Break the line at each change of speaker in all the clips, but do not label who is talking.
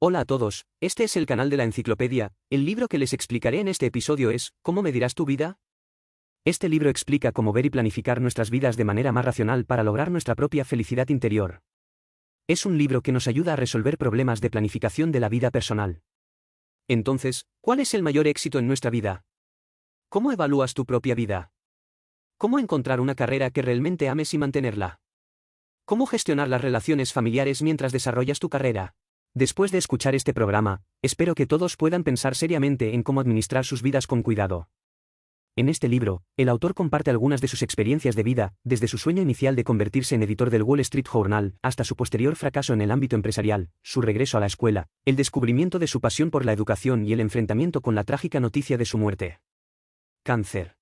Hola a todos, este es el canal de la enciclopedia. El libro que les explicaré en este episodio es ¿Cómo medirás tu vida? Este libro explica cómo ver y planificar nuestras vidas de manera más racional para lograr nuestra propia felicidad interior. Es un libro que nos ayuda a resolver problemas de planificación de la vida personal. Entonces, ¿cuál es el mayor éxito en nuestra vida? ¿Cómo evalúas tu propia vida? ¿Cómo encontrar una carrera que realmente ames y mantenerla? ¿Cómo gestionar las relaciones familiares mientras desarrollas tu carrera? Después de escuchar este programa, espero que todos puedan pensar seriamente en cómo administrar sus vidas con cuidado. En este libro, el autor comparte algunas de sus experiencias de vida, desde su sueño inicial de convertirse en editor del Wall Street Journal, hasta su posterior fracaso en el ámbito empresarial, su regreso a la escuela, el descubrimiento de su pasión por la educación y el enfrentamiento con la trágica noticia de su muerte. Cáncer.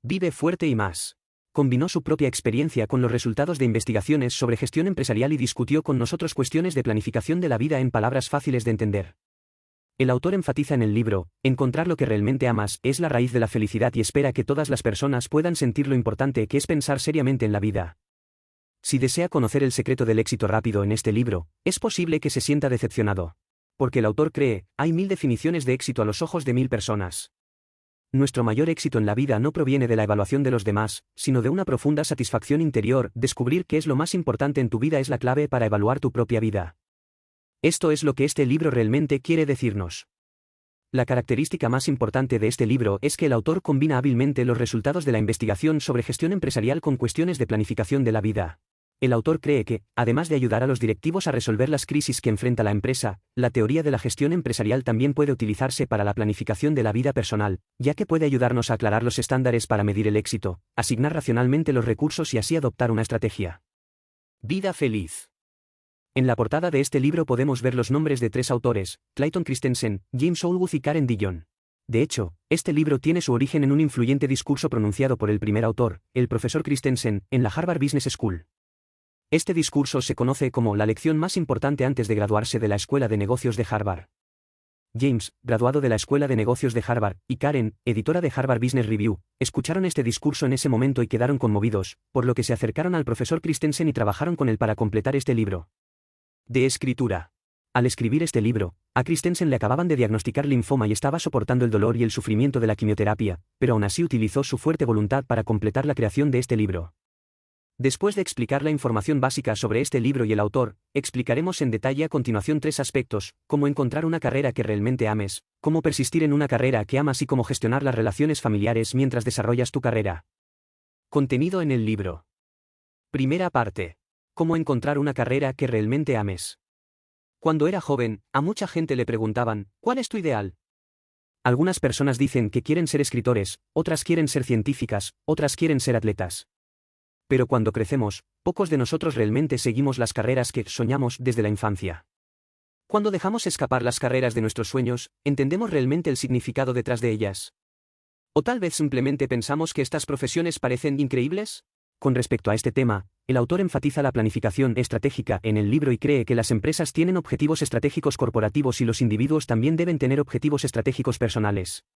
Vive fuerte y más. Combinó su propia experiencia con los resultados de investigaciones sobre gestión empresarial y discutió con nosotros cuestiones de planificación de la vida en palabras fáciles de entender. El autor enfatiza en el libro, encontrar lo que realmente amas es la raíz de la felicidad y espera que todas las personas puedan sentir lo importante que es pensar seriamente en la vida. Si desea conocer el secreto del éxito rápido en este libro, es posible que se sienta decepcionado. Porque el autor cree, hay 1000 definiciones de éxito a los ojos de 1000 personas. Nuestro mayor éxito en la vida no proviene de la evaluación de los demás, sino de una profunda satisfacción interior. Descubrir qué es lo más importante en tu vida es la clave para evaluar tu propia vida. Esto es lo que este libro realmente quiere decirnos. La característica más importante de este libro es que el autor combina hábilmente los resultados de la investigación sobre gestión empresarial con cuestiones de planificación de la vida. El autor cree que, además de ayudar a los directivos a resolver las crisis que enfrenta la empresa, la teoría de la gestión empresarial también puede utilizarse para la planificación de la vida personal, ya que puede ayudarnos a aclarar los estándares para medir el éxito, asignar racionalmente los recursos y así adoptar una estrategia. Vida feliz. En la portada de este libro podemos ver los nombres de 3 autores, Clayton Christensen, James Woolworth y Karen Dillon. De hecho, este libro tiene su origen en un influyente discurso pronunciado por el primer autor, el profesor Christensen, en la Harvard Business School. Este discurso se conoce como la lección más importante antes de graduarse de la Escuela de Negocios de Harvard. James, graduado de la Escuela de Negocios de Harvard, y Karen, editora de Harvard Business Review, escucharon este discurso en ese momento y quedaron conmovidos, por lo que se acercaron al profesor Christensen y trabajaron con él para completar este libro. De escritura. Al escribir este libro, a Christensen le acababan de diagnosticar linfoma y estaba soportando el dolor y el sufrimiento de la quimioterapia, pero aún así utilizó su fuerte voluntad para completar la creación de este libro. Después de explicar la información básica sobre este libro y el autor, explicaremos en detalle a continuación 3 aspectos: cómo encontrar una carrera que realmente ames, cómo persistir en una carrera que amas y cómo gestionar las relaciones familiares mientras desarrollas tu carrera. Contenido en el libro. Primera parte. Cómo encontrar una carrera que realmente ames. Cuando era joven, a mucha gente le preguntaban, ¿cuál es tu ideal? Algunas personas dicen que quieren ser escritores, otras quieren ser científicas, otras quieren ser atletas. Pero cuando crecemos, pocos de nosotros realmente seguimos las carreras que soñamos desde la infancia. Cuando dejamos escapar las carreras de nuestros sueños, ¿entendemos realmente el significado detrás de ellas? ¿O tal vez simplemente pensamos que estas profesiones parecen increíbles? Con respecto a este tema, el autor enfatiza la planificación estratégica en el libro y cree que las empresas tienen objetivos estratégicos corporativos y los individuos también deben tener objetivos estratégicos personales.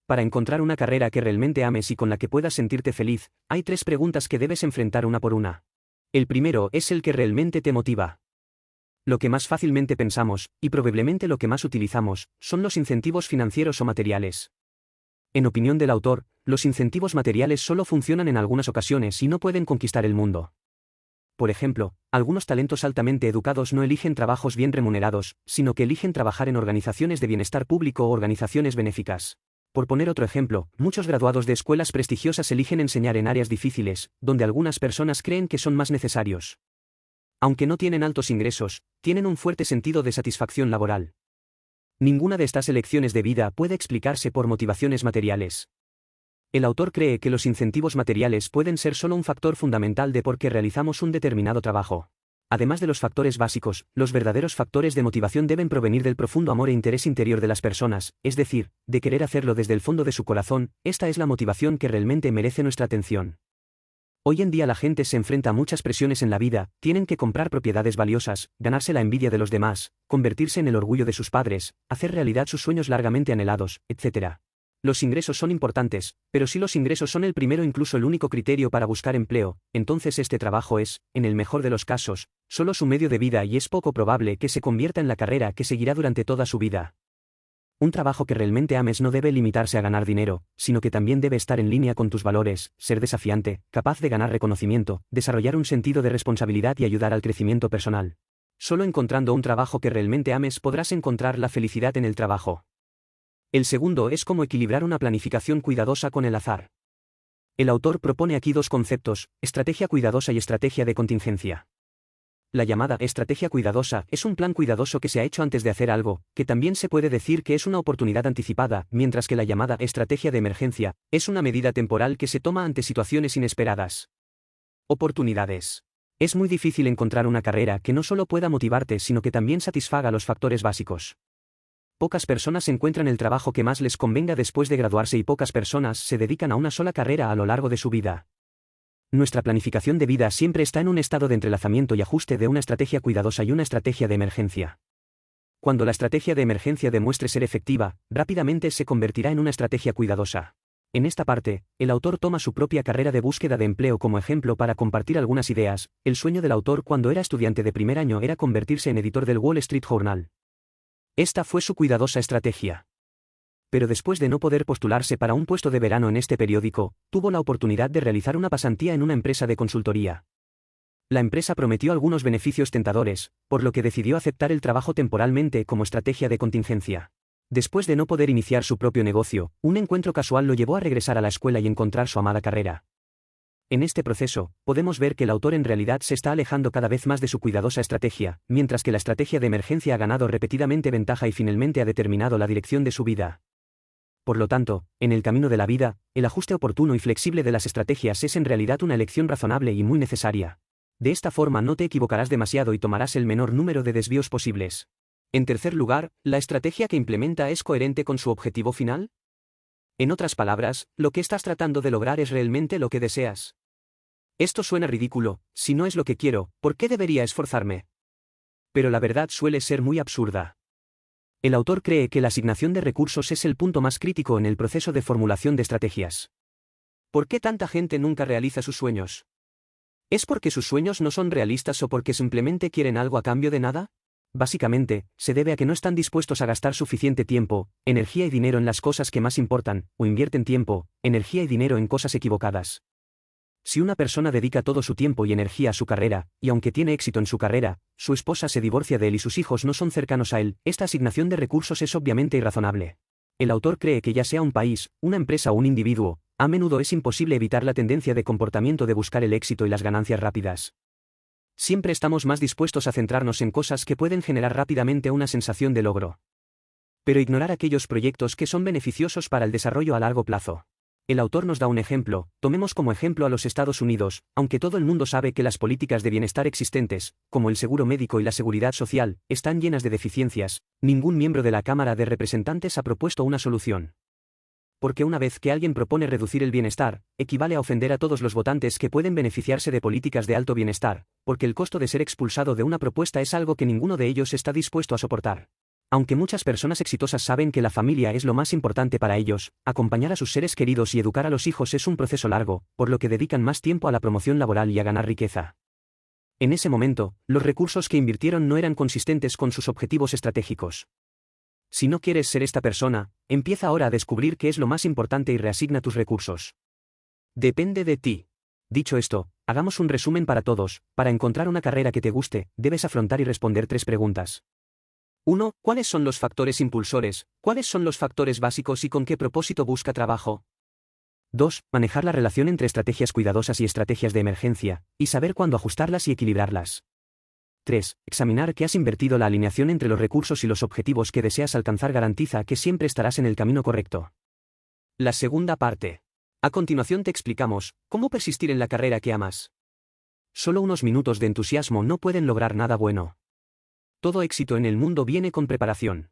Para encontrar una carrera que realmente ames y con la que puedas sentirte feliz, hay 3 preguntas que debes enfrentar una por una. El primero es el que realmente te motiva. Lo que más fácilmente pensamos, y probablemente lo que más utilizamos, son los incentivos financieros o materiales. En opinión del autor, los incentivos materiales solo funcionan en algunas ocasiones y no pueden conquistar el mundo. Por ejemplo, algunos talentos altamente educados no eligen trabajos bien remunerados, sino que eligen trabajar en organizaciones de bienestar público o organizaciones benéficas. Por poner otro ejemplo, muchos graduados de escuelas prestigiosas eligen enseñar en áreas difíciles, donde algunas personas creen que son más necesarios. Aunque no tienen altos ingresos, tienen un fuerte sentido de satisfacción laboral. Ninguna de estas elecciones de vida puede explicarse por motivaciones materiales. El autor cree que los incentivos materiales pueden ser solo un factor fundamental de por qué realizamos un determinado trabajo. Además de los factores básicos, los verdaderos factores de motivación deben provenir del profundo amor e interés interior de las personas, es decir, de querer hacerlo desde el fondo de su corazón. Esta es la motivación que realmente merece nuestra atención. Hoy en día la gente se enfrenta a muchas presiones en la vida, tienen que comprar propiedades valiosas, ganarse la envidia de los demás, convertirse en el orgullo de sus padres, hacer realidad sus sueños largamente anhelados, etc. Los ingresos son importantes, pero si los ingresos son el primero incluso el único criterio para buscar empleo, entonces este trabajo es, en el mejor de los casos, solo su medio de vida y es poco probable que se convierta en la carrera que seguirá durante toda su vida. Un trabajo que realmente ames no debe limitarse a ganar dinero, sino que también debe estar en línea con tus valores, ser desafiante, capaz de ganar reconocimiento, desarrollar un sentido de responsabilidad y ayudar al crecimiento personal. Solo encontrando un trabajo que realmente ames podrás encontrar la felicidad en el trabajo. El segundo es cómo equilibrar una planificación cuidadosa con el azar. El autor propone aquí dos conceptos, estrategia cuidadosa y estrategia de contingencia. La llamada estrategia cuidadosa es un plan cuidadoso que se ha hecho antes de hacer algo, que también se puede decir que es una oportunidad anticipada, mientras que la llamada estrategia de emergencia es una medida temporal que se toma ante situaciones inesperadas. Oportunidades. Es muy difícil encontrar una carrera que no solo pueda motivarte sino que también satisfaga los factores básicos. Pocas personas encuentran el trabajo que más les convenga después de graduarse y pocas personas se dedican a una sola carrera a lo largo de su vida. Nuestra planificación de vida siempre está en un estado de entrelazamiento y ajuste de una estrategia cuidadosa y una estrategia de emergencia. Cuando la estrategia de emergencia demuestre ser efectiva, rápidamente se convertirá en una estrategia cuidadosa. En esta parte, el autor toma su propia carrera de búsqueda de empleo como ejemplo para compartir algunas ideas. El sueño del autor cuando era estudiante de primer año era convertirse en editor del Wall Street Journal. Esta fue su cuidadosa estrategia. Pero después de no poder postularse para un puesto de verano en este periódico, tuvo la oportunidad de realizar una pasantía en una empresa de consultoría. La empresa prometió algunos beneficios tentadores, por lo que decidió aceptar el trabajo temporalmente como estrategia de contingencia. Después de no poder iniciar su propio negocio, un encuentro casual lo llevó a regresar a la escuela y encontrar su amada carrera. En este proceso, podemos ver que el autor en realidad se está alejando cada vez más de su cuidadosa estrategia, mientras que la estrategia de emergencia ha ganado repetidamente ventaja y finalmente ha determinado la dirección de su vida. Por lo tanto, en el camino de la vida, el ajuste oportuno y flexible de las estrategias es en realidad una elección razonable y muy necesaria. De esta forma no te equivocarás demasiado y tomarás el menor número de desvíos posibles. En tercer lugar, ¿la estrategia que implementa es coherente con su objetivo final? En otras palabras, ¿lo que estás tratando de lograr es realmente lo que deseas? Esto suena ridículo, si no es lo que quiero, ¿por qué debería esforzarme? Pero la verdad suele ser muy absurda. El autor cree que la asignación de recursos es el punto más crítico en el proceso de formulación de estrategias. ¿Por qué tanta gente nunca realiza sus sueños? ¿Es porque sus sueños no son realistas o porque simplemente quieren algo a cambio de nada? Básicamente, se debe a que no están dispuestos a gastar suficiente tiempo, energía y dinero en las cosas que más importan, o invierten tiempo, energía y dinero en cosas equivocadas. Si una persona dedica todo su tiempo y energía a su carrera, y aunque tiene éxito en su carrera, su esposa se divorcia de él y sus hijos no son cercanos a él, esta asignación de recursos es obviamente irrazonable. El autor cree que ya sea un país, una empresa o un individuo, a menudo es imposible evitar la tendencia de comportamiento de buscar el éxito y las ganancias rápidas. Siempre estamos más dispuestos a centrarnos en cosas que pueden generar rápidamente una sensación de logro. Pero ignorar aquellos proyectos que son beneficiosos para el desarrollo a largo plazo. El autor nos da un ejemplo, tomemos como ejemplo a los Estados Unidos, aunque todo el mundo sabe que las políticas de bienestar existentes, como el seguro médico y la seguridad social, están llenas de deficiencias, ningún miembro de la Cámara de Representantes ha propuesto una solución. Porque una vez que alguien propone reducir el bienestar, equivale a ofender a todos los votantes que pueden beneficiarse de políticas de alto bienestar, porque el costo de ser expulsado de una propuesta es algo que ninguno de ellos está dispuesto a soportar. Aunque muchas personas exitosas saben que la familia es lo más importante para ellos, acompañar a sus seres queridos y educar a los hijos es un proceso largo, por lo que dedican más tiempo a la promoción laboral y a ganar riqueza. En ese momento, los recursos que invirtieron no eran consistentes con sus objetivos estratégicos. Si no quieres ser esta persona, empieza ahora a descubrir qué es lo más importante y reasigna tus recursos. Depende de ti. Dicho esto, hagamos un resumen para todos. Para encontrar una carrera que te guste, debes afrontar y responder 3 preguntas. 1. ¿Cuáles son los factores impulsores? ¿Cuáles son los factores básicos y con qué propósito busca trabajo? 2. Manejar la relación entre estrategias cuidadosas y estrategias de emergencia, y saber cuándo ajustarlas y equilibrarlas. 3. Examinar que has invertido la alineación entre los recursos y los objetivos que deseas alcanzar garantiza que siempre estarás en el camino correcto. La segunda parte. A continuación te explicamos cómo persistir en la carrera que amas. Solo unos minutos de entusiasmo no pueden lograr nada bueno. Todo éxito en el mundo viene con preparación.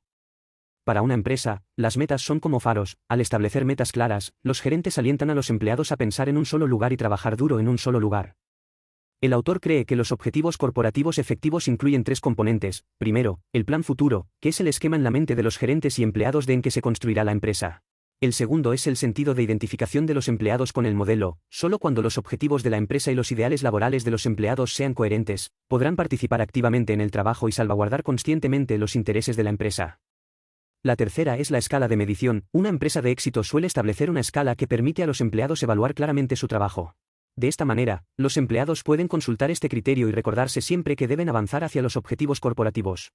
Para una empresa, las metas son como faros. Al establecer metas claras, los gerentes alientan a los empleados a pensar en un solo lugar y trabajar duro en un solo lugar. El autor cree que los objetivos corporativos efectivos incluyen 3 componentes. Primero, el plan futuro, que es el esquema en la mente de los gerentes y empleados de en que se construirá la empresa. El segundo es el sentido de identificación de los empleados con el modelo. Solo cuando los objetivos de la empresa y los ideales laborales de los empleados sean coherentes, podrán participar activamente en el trabajo y salvaguardar conscientemente los intereses de la empresa. La tercera es la escala de medición. Una empresa de éxito suele establecer una escala que permite a los empleados evaluar claramente su trabajo. De esta manera, los empleados pueden consultar este criterio y recordarse siempre que deben avanzar hacia los objetivos corporativos.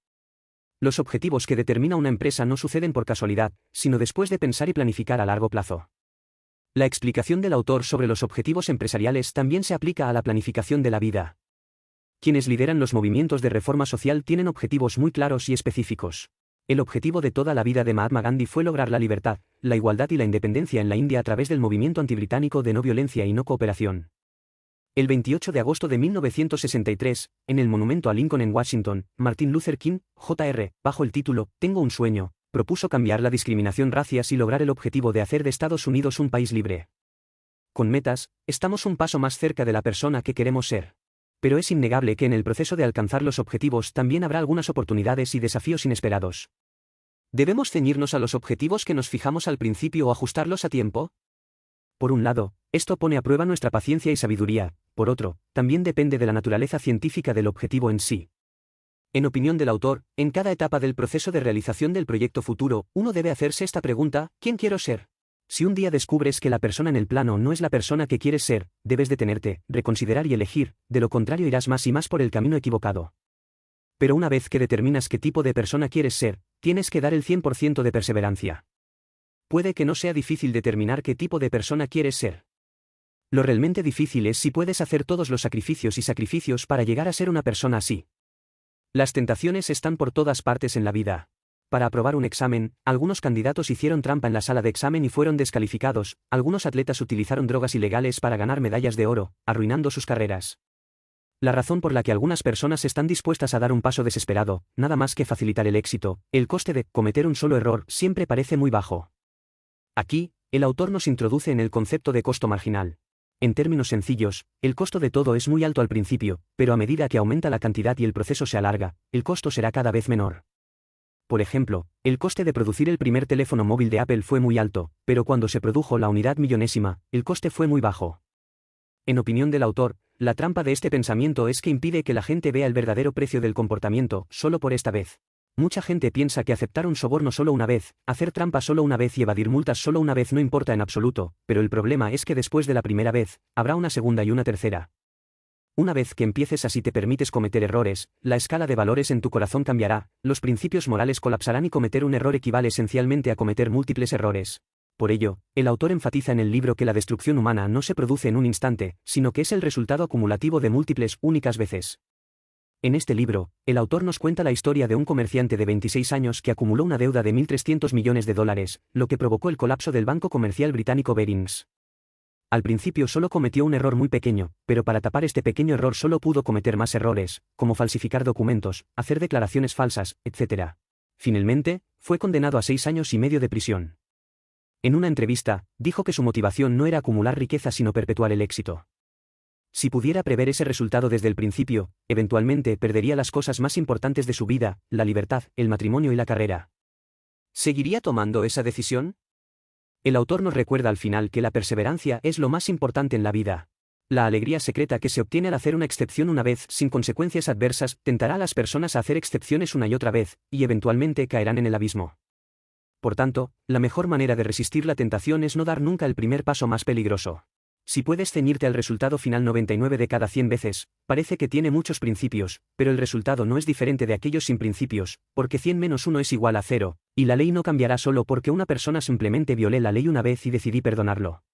Los objetivos que determina una empresa no suceden por casualidad, sino después de pensar y planificar a largo plazo. La explicación del autor sobre los objetivos empresariales también se aplica a la planificación de la vida. Quienes lideran los movimientos de reforma social tienen objetivos muy claros y específicos. El objetivo de toda la vida de Mahatma Gandhi fue lograr la libertad, la igualdad y la independencia en la India a través del movimiento antibritánico de no violencia y no cooperación. El 28 de agosto de 1963, en el monumento a Lincoln en Washington, Martin Luther King, Jr., bajo el título «Tengo un sueño», propuso cambiar la discriminación racial y lograr el objetivo de hacer de Estados Unidos un país libre. Con metas, estamos un paso más cerca de la persona que queremos ser. Pero es innegable que en el proceso de alcanzar los objetivos también habrá algunas oportunidades y desafíos inesperados. ¿Debemos ceñirnos a los objetivos que nos fijamos al principio o ajustarlos a tiempo? Por un lado, esto pone a prueba nuestra paciencia y sabiduría, por otro, también depende de la naturaleza científica del objetivo en sí. En opinión del autor, en cada etapa del proceso de realización del proyecto futuro, uno debe hacerse esta pregunta: ¿quién quiero ser? Si un día descubres que la persona en el plano no es la persona que quieres ser, debes detenerte, reconsiderar y elegir, de lo contrario irás más y más por el camino equivocado. Pero una vez que determinas qué tipo de persona quieres ser, tienes que dar el 100% de perseverancia. Puede que no sea difícil determinar qué tipo de persona quieres ser. Lo realmente difícil es si puedes hacer todos los sacrificios para llegar a ser una persona así. Las tentaciones están por todas partes en la vida. Para aprobar un examen, algunos candidatos hicieron trampa en la sala de examen y fueron descalificados, algunos atletas utilizaron drogas ilegales para ganar medallas de oro, arruinando sus carreras. La razón por la que algunas personas están dispuestas a dar un paso desesperado, nada más que facilitar el éxito, el coste de cometer un solo error siempre parece muy bajo. Aquí, el autor nos introduce en el concepto de costo marginal. En términos sencillos, el costo de todo es muy alto al principio, pero a medida que aumenta la cantidad y el proceso se alarga, el costo será cada vez menor. Por ejemplo, el coste de producir el primer teléfono móvil de Apple fue muy alto, pero cuando se produjo la unidad millonésima, el coste fue muy bajo. En opinión del autor, la trampa de este pensamiento es que impide que la gente vea el verdadero precio del comportamiento, solo por esta vez. Mucha gente piensa que aceptar un soborno solo una vez, hacer trampa solo una vez y evadir multas solo una vez no importa en absoluto, pero el problema es que después de la primera vez, habrá una segunda y una tercera. Una vez que empieces así te permites cometer errores, la escala de valores en tu corazón cambiará, los principios morales colapsarán y cometer un error equivale esencialmente a cometer múltiples errores. Por ello, el autor enfatiza en el libro que la destrucción humana no se produce en un instante, sino que es el resultado acumulativo de múltiples, únicas veces. En este libro, el autor nos cuenta la historia de un comerciante de 26 años que acumuló una deuda de $1.300 millones, lo que provocó el colapso del banco comercial británico Barings. Al principio solo cometió un error muy pequeño, pero para tapar este pequeño error solo pudo cometer más errores, como falsificar documentos, hacer declaraciones falsas, etc. Finalmente, fue condenado a 6 años y medio de prisión. En una entrevista, dijo que su motivación no era acumular riqueza sino perpetuar el éxito. Si pudiera prever ese resultado desde el principio, eventualmente perdería las cosas más importantes de su vida, la libertad, el matrimonio y la carrera. ¿Seguiría tomando esa decisión? El autor nos recuerda al final que la perseverancia es lo más importante en la vida. La alegría secreta que se obtiene al hacer una excepción una vez sin consecuencias adversas tentará a las personas a hacer excepciones una y otra vez, y eventualmente caerán en el abismo. Por tanto, la mejor manera de resistir la tentación es no dar nunca el primer paso más peligroso. Si puedes ceñirte al resultado final 99 de cada 100 veces, parece que tiene muchos principios, pero el resultado no es diferente de aquellos sin principios, porque 100 menos 1 es igual a 0, y la ley no cambiará solo porque una persona simplemente violé la ley una vez y decidí perdonarlo.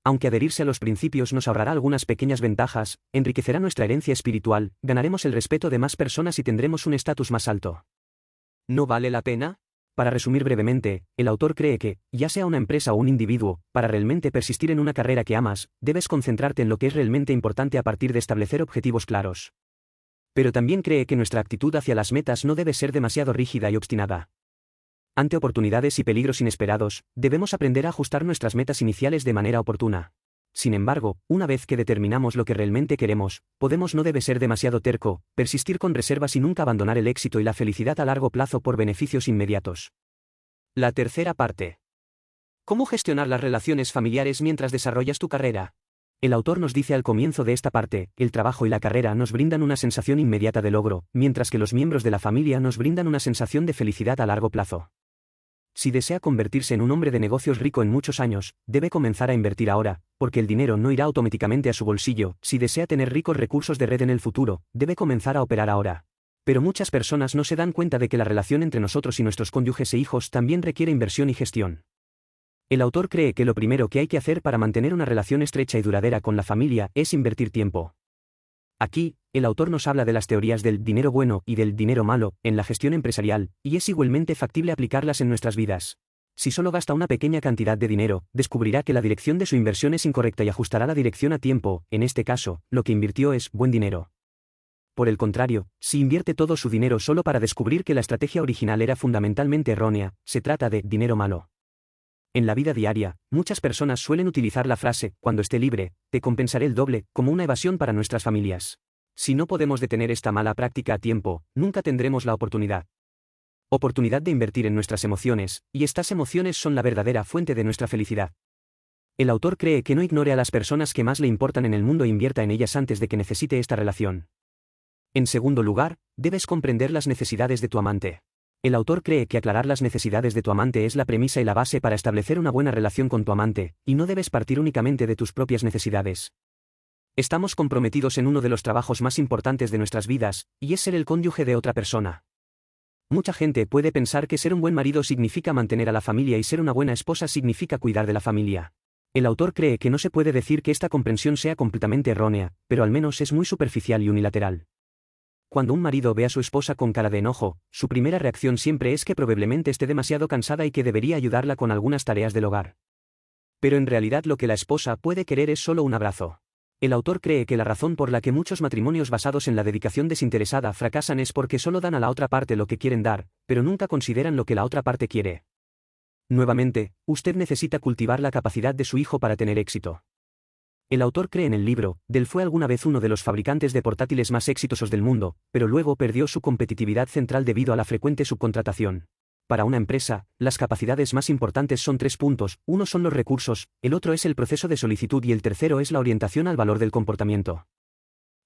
Aunque adherirse a los principios nos ahorrará algunas pequeñas ventajas, enriquecerá nuestra herencia espiritual, ganaremos el respeto de más personas y tendremos un estatus más alto. ¿No vale la pena? Para resumir brevemente, el autor cree que, ya sea una empresa o un individuo, para realmente persistir en una carrera que amas, debes concentrarte en lo que es realmente importante a partir de establecer objetivos claros. Pero también cree que nuestra actitud hacia las metas no debe ser demasiado rígida y obstinada. Ante oportunidades y peligros inesperados, debemos aprender a ajustar nuestras metas iniciales de manera oportuna. Sin embargo, una vez que determinamos lo que realmente queremos, no debe ser demasiado terco, persistir con reservas y nunca abandonar el éxito y la felicidad a largo plazo por beneficios inmediatos. La tercera parte. ¿Cómo gestionar las relaciones familiares mientras desarrollas tu carrera? El autor nos dice al comienzo de esta parte, el trabajo y la carrera nos brindan una sensación inmediata de logro, mientras que los miembros de la familia nos brindan una sensación de felicidad a largo plazo. Si desea convertirse en un hombre de negocios rico en muchos años, debe comenzar a invertir ahora, porque el dinero no irá automáticamente a su bolsillo. Si desea tener ricos recursos de red en el futuro, debe comenzar a operar ahora. Pero muchas personas no se dan cuenta de que la relación entre nosotros y nuestros cónyuges e hijos también requiere inversión y gestión. El autor cree que lo primero que hay que hacer para mantener una relación estrecha y duradera con la familia es invertir tiempo. Aquí, el autor nos habla de las teorías del dinero bueno y del dinero malo en la gestión empresarial, y es igualmente factible aplicarlas en nuestras vidas. Si solo gasta una pequeña cantidad de dinero, descubrirá que la dirección de su inversión es incorrecta y ajustará la dirección a tiempo. En este caso, lo que invirtió es buen dinero. Por el contrario, si invierte todo su dinero solo para descubrir que la estrategia original era fundamentalmente errónea, se trata de dinero malo. En la vida diaria, muchas personas suelen utilizar la frase, cuando esté libre, te compensaré el doble, como una evasión para nuestras familias. Si no podemos detener esta mala práctica a tiempo, nunca tendremos la oportunidad de invertir en nuestras emociones, y estas emociones son la verdadera fuente de nuestra felicidad. El autor cree que no ignore a las personas que más le importan en el mundo e invierta en ellas antes de que necesite esta relación. En segundo lugar, debes comprender las necesidades de tu amante. El autor cree que aclarar las necesidades de tu amante es la premisa y la base para establecer una buena relación con tu amante, y no debes partir únicamente de tus propias necesidades. Estamos comprometidos en uno de los trabajos más importantes de nuestras vidas, y es ser el cónyuge de otra persona. Mucha gente puede pensar que ser un buen marido significa mantener a la familia y ser una buena esposa significa cuidar de la familia. El autor cree que no se puede decir que esta comprensión sea completamente errónea, pero al menos es muy superficial y unilateral. Cuando un marido ve a su esposa con cara de enojo, su primera reacción siempre es que probablemente esté demasiado cansada y que debería ayudarla con algunas tareas del hogar. Pero en realidad lo que la esposa puede querer es solo un abrazo. El autor cree que la razón por la que muchos matrimonios basados en la dedicación desinteresada fracasan es porque solo dan a la otra parte lo que quieren dar, pero nunca consideran lo que la otra parte quiere. Nuevamente, usted necesita cultivar la capacidad de su hijo para tener éxito. El autor cree en el libro, Dell fue alguna vez uno de los fabricantes de portátiles más exitosos del mundo, pero luego perdió su competitividad central debido a la frecuente subcontratación. Para una empresa, las capacidades más importantes son 3 puntos, uno son los recursos, el otro es el proceso de solicitud y el tercero es la orientación al valor del comportamiento.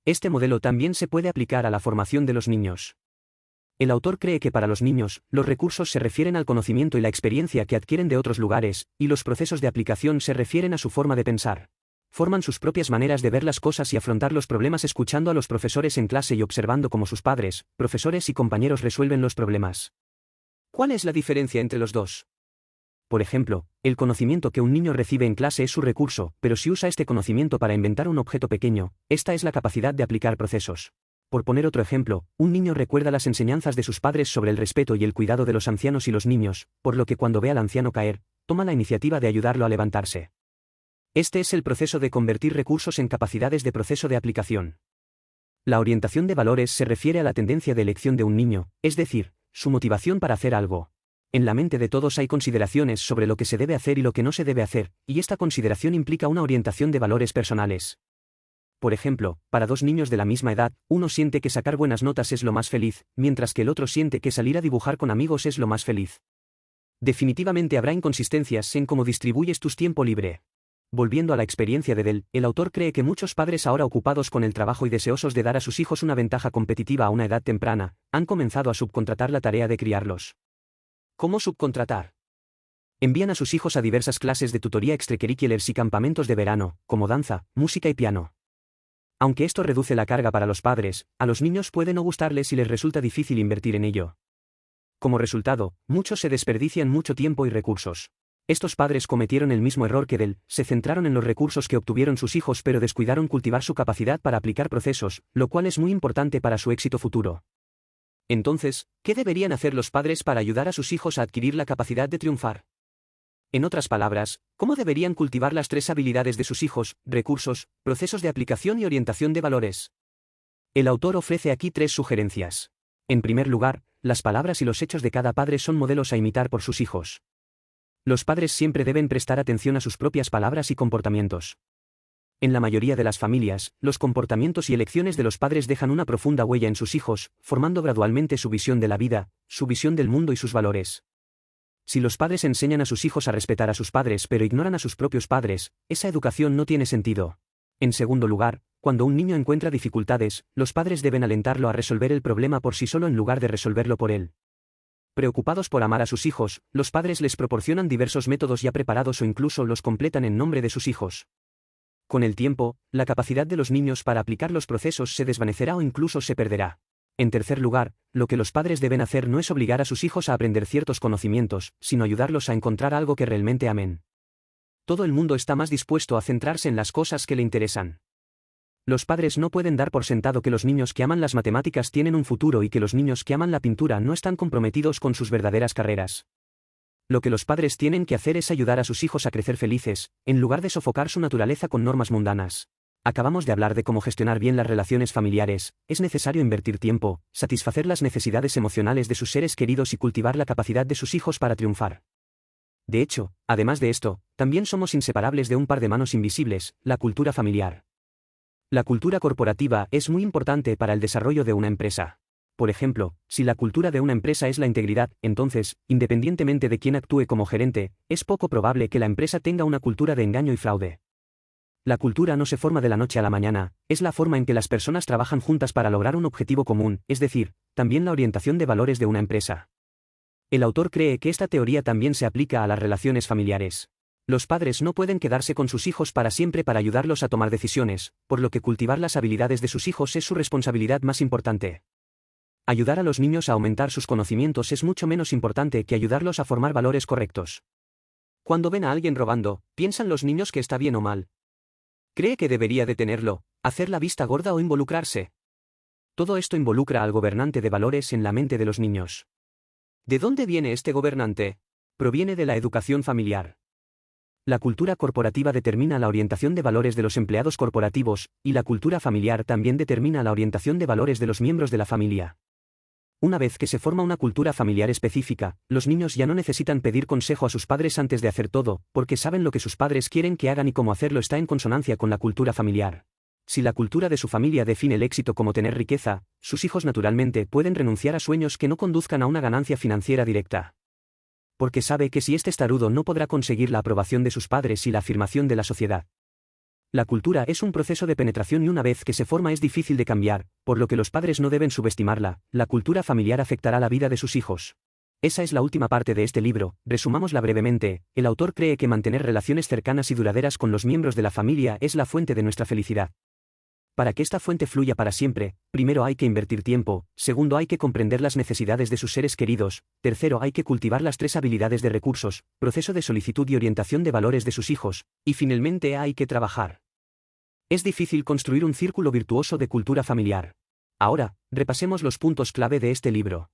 Este modelo también se puede aplicar a la formación de los niños. El autor cree que para los niños, los recursos se refieren al conocimiento y la experiencia que adquieren de otros lugares, y los procesos de aplicación se refieren a su forma de pensar. Forman sus propias maneras de ver las cosas y afrontar los problemas escuchando a los profesores en clase y observando cómo sus padres, profesores y compañeros resuelven los problemas. ¿Cuál es la diferencia entre los dos? Por ejemplo, el conocimiento que un niño recibe en clase es su recurso, pero si usa este conocimiento para inventar un objeto pequeño, esta es la capacidad de aplicar procesos. Por poner otro ejemplo, un niño recuerda las enseñanzas de sus padres sobre el respeto y el cuidado de los ancianos y los niños, por lo que cuando ve al anciano caer, toma la iniciativa de ayudarlo a levantarse. Este es el proceso de convertir recursos en capacidades de proceso de aplicación. La orientación de valores se refiere a la tendencia de elección de un niño, es decir, su motivación para hacer algo. En la mente de todos hay consideraciones sobre lo que se debe hacer y lo que no se debe hacer, y esta consideración implica una orientación de valores personales. Por ejemplo, para 2 niños de la misma edad, uno siente que sacar buenas notas es lo más feliz, mientras que el otro siente que salir a dibujar con amigos es lo más feliz. Definitivamente habrá inconsistencias en cómo distribuyes tu tiempo libre. Volviendo a la experiencia de Dell, el autor cree que muchos padres ahora ocupados con el trabajo y deseosos de dar a sus hijos una ventaja competitiva a una edad temprana, han comenzado a subcontratar la tarea de criarlos. ¿Cómo subcontratar? Envían a sus hijos a diversas clases de tutoría extracurriculares y campamentos de verano, como danza, música y piano. Aunque esto reduce la carga para los padres, a los niños puede no gustarles y les resulta difícil invertir en ello. Como resultado, muchos se desperdician mucho tiempo y recursos. Estos padres cometieron el mismo error que Dell, se centraron en los recursos que obtuvieron sus hijos pero descuidaron cultivar su capacidad para aplicar procesos, lo cual es muy importante para su éxito futuro. Entonces, ¿qué deberían hacer los padres para ayudar a sus hijos a adquirir la capacidad de triunfar? En otras palabras, ¿cómo deberían cultivar las 3 habilidades de sus hijos, recursos, procesos de aplicación y orientación de valores? El autor ofrece aquí 3 sugerencias. En primer lugar, las palabras y los hechos de cada padre son modelos a imitar por sus hijos. Los padres siempre deben prestar atención a sus propias palabras y comportamientos. En la mayoría de las familias, los comportamientos y elecciones de los padres dejan una profunda huella en sus hijos, formando gradualmente su visión de la vida, su visión del mundo y sus valores. Si los padres enseñan a sus hijos a respetar a sus padres pero ignoran a sus propios padres, esa educación no tiene sentido. En segundo lugar, cuando un niño encuentra dificultades, los padres deben alentarlo a resolver el problema por sí solo en lugar de resolverlo por él. Preocupados por amar a sus hijos, los padres les proporcionan diversos métodos ya preparados o incluso los completan en nombre de sus hijos. Con el tiempo, la capacidad de los niños para aplicar los procesos se desvanecerá o incluso se perderá. En tercer lugar, lo que los padres deben hacer no es obligar a sus hijos a aprender ciertos conocimientos, sino ayudarlos a encontrar algo que realmente amen. Todo el mundo está más dispuesto a centrarse en las cosas que le interesan. Los padres no pueden dar por sentado que los niños que aman las matemáticas tienen un futuro y que los niños que aman la pintura no están comprometidos con sus verdaderas carreras. Lo que los padres tienen que hacer es ayudar a sus hijos a crecer felices, en lugar de sofocar su naturaleza con normas mundanas. Acabamos de hablar de cómo gestionar bien las relaciones familiares. Es necesario invertir tiempo, satisfacer las necesidades emocionales de sus seres queridos y cultivar la capacidad de sus hijos para triunfar. De hecho, además de esto, también somos inseparables de un par de manos invisibles, la cultura familiar. La cultura corporativa es muy importante para el desarrollo de una empresa. Por ejemplo, si la cultura de una empresa es la integridad, entonces, independientemente de quién actúe como gerente, es poco probable que la empresa tenga una cultura de engaño y fraude. La cultura no se forma de la noche a la mañana, es la forma en que las personas trabajan juntas para lograr un objetivo común, es decir, también la orientación de valores de una empresa. El autor cree que esta teoría también se aplica a las relaciones familiares. Los padres no pueden quedarse con sus hijos para siempre para ayudarlos a tomar decisiones, por lo que cultivar las habilidades de sus hijos es su responsabilidad más importante. Ayudar a los niños a aumentar sus conocimientos es mucho menos importante que ayudarlos a formar valores correctos. Cuando ven a alguien robando, ¿piensan los niños que está bien o mal? ¿Cree que debería detenerlo, hacer la vista gorda o involucrarse? Todo esto involucra al gobernante de valores en la mente de los niños. ¿De dónde viene este gobernante? Proviene de la educación familiar. La cultura corporativa determina la orientación de valores de los empleados corporativos, y la cultura familiar también determina la orientación de valores de los miembros de la familia. Una vez que se forma una cultura familiar específica, los niños ya no necesitan pedir consejo a sus padres antes de hacer todo, porque saben lo que sus padres quieren que hagan y cómo hacerlo está en consonancia con la cultura familiar. Si la cultura de su familia define el éxito como tener riqueza, sus hijos naturalmente pueden renunciar a sueños que no conduzcan a una ganancia financiera directa. Porque sabe que si este testarudo no podrá conseguir la aprobación de sus padres y la afirmación de la sociedad. La cultura es un proceso de penetración y una vez que se forma es difícil de cambiar, por lo que los padres no deben subestimarla. La cultura familiar afectará la vida de sus hijos. Esa es la última parte de este libro, resumámosla brevemente. El autor cree que mantener relaciones cercanas y duraderas con los miembros de la familia es la fuente de nuestra felicidad. Para que esta fuente fluya para siempre, primero hay que invertir tiempo, segundo hay que comprender las necesidades de sus seres queridos, tercero hay que cultivar las 3 habilidades de recursos, proceso de solicitud y orientación de valores de sus hijos, y finalmente hay que trabajar. Es difícil construir un círculo virtuoso de cultura familiar. Ahora, repasemos los puntos clave de este libro.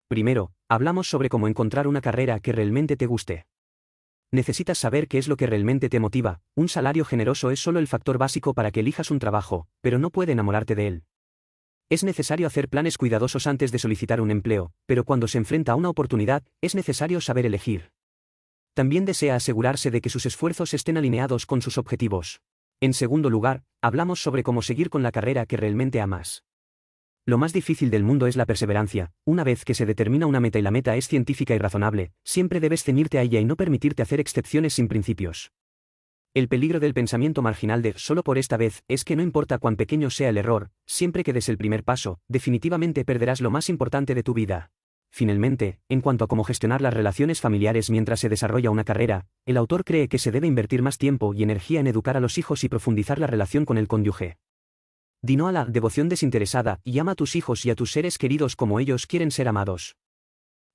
Primero, hablamos sobre cómo encontrar una carrera que realmente te guste. Necesitas saber qué es lo que realmente te motiva. Un salario generoso es solo el factor básico para que elijas un trabajo, pero no puede enamorarte de él. Es necesario hacer planes cuidadosos antes de solicitar un empleo, pero cuando se enfrenta a una oportunidad, es necesario saber elegir. También desea asegurarse de que sus esfuerzos estén alineados con sus objetivos. En segundo lugar, hablamos sobre cómo seguir con la carrera que realmente amas. Lo más difícil del mundo es la perseverancia. Una vez que se determina una meta y la meta es científica y razonable, siempre debes ceñirte a ella y no permitirte hacer excepciones sin principios. El peligro del pensamiento marginal de «solo por esta vez» es que no importa cuán pequeño sea el error, siempre que des el primer paso, definitivamente perderás lo más importante de tu vida. Finalmente, en cuanto a cómo gestionar las relaciones familiares mientras se desarrolla una carrera, el autor cree que se debe invertir más tiempo y energía en educar a los hijos y profundizar la relación con el cónyuge. Di no a la devoción desinteresada y ama a tus hijos y a tus seres queridos como ellos quieren ser amados.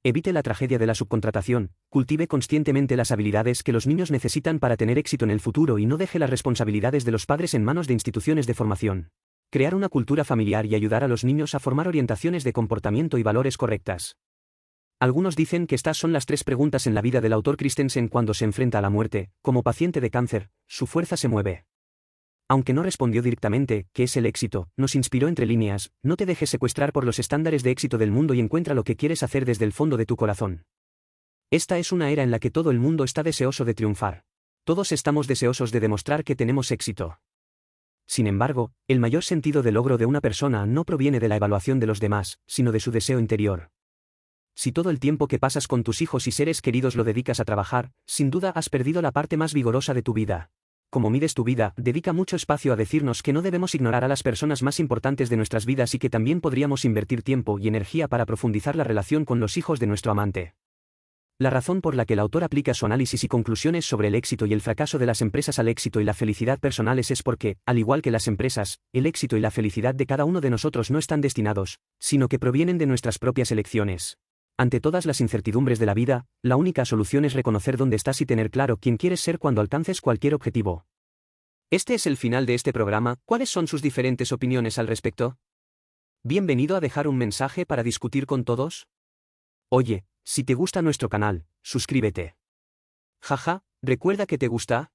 Evite la tragedia de la subcontratación, cultive conscientemente las habilidades que los niños necesitan para tener éxito en el futuro y no deje las responsabilidades de los padres en manos de instituciones de formación. Crear una cultura familiar y ayudar a los niños a formar orientaciones de comportamiento y valores correctas. Algunos dicen que estas son las 3 preguntas en la vida del autor Christensen cuando se enfrenta a la muerte. Como paciente de cáncer, su fuerza se mueve. Aunque no respondió directamente, ¿qué es el éxito?, nos inspiró entre líneas: no te dejes secuestrar por los estándares de éxito del mundo y encuentra lo que quieres hacer desde el fondo de tu corazón. Esta es una era en la que todo el mundo está deseoso de triunfar. Todos estamos deseosos de demostrar que tenemos éxito. Sin embargo, el mayor sentido de logro de una persona no proviene de la evaluación de los demás, sino de su deseo interior. Si todo el tiempo que pasas con tus hijos y seres queridos lo dedicas a trabajar, sin duda has perdido la parte más vigorosa de tu vida. Como mides tu vida, dedica mucho espacio a decirnos que no debemos ignorar a las personas más importantes de nuestras vidas y que también podríamos invertir tiempo y energía para profundizar la relación con los hijos de nuestro amante. La razón por la que el autor aplica su análisis y conclusiones sobre el éxito y el fracaso de las empresas al éxito y la felicidad personales es porque, al igual que las empresas, el éxito y la felicidad de cada uno de nosotros no están destinados, sino que provienen de nuestras propias elecciones. Ante todas las incertidumbres de la vida, la única solución es reconocer dónde estás y tener claro quién quieres ser cuando alcances cualquier objetivo. Este es el final de este programa. ¿Cuáles son sus diferentes opiniones al respecto? Bienvenido a dejar un mensaje para discutir con todos. Oye, si te gusta nuestro canal, suscríbete. Jaja, ¿recuerda que te gusta?